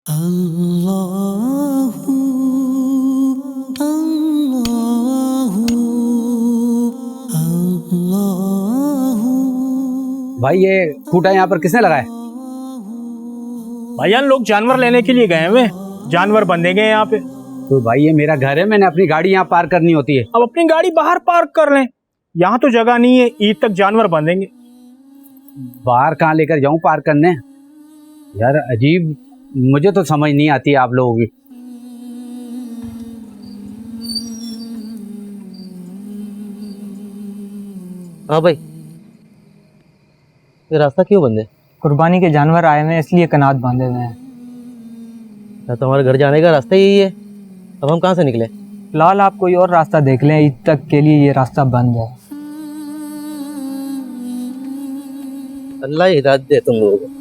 अल्लाहु अल्लाहु अल्लाहु। भाई ये खूंटा यहाँ पर किसने लगाया? भाईजान लोग जानवर लेने के लिए गए हुए, जानवर बंधेंगे यहाँ पे। तो भाई ये मेरा घर है, मैंने अपनी गाड़ी यहाँ पार्क करनी होती है। अब अपनी गाड़ी बाहर पार्क कर लें, यहाँ तो जगह नहीं है, ईद तक जानवर बंधेंगे। बाहर कहाँ लेकर जाऊँ पार्क करने? यार अजीब, मुझे तो समझ नहीं आती है आप लोगों की। हाँ भाई, ये रास्ता क्यों बंद है? कुर्बानी के जानवर आए हुए हैं इसलिए कनात बांधे हुए हैं। या तो हमारे घर जाने का रास्ता यही है, अब हम कहाँ से निकले? फिलहाल आप कोई और रास्ता देख लें, ईद तक के लिए ये रास्ता बंद है। अल्लाह हिदायत दे तुम लोगों को।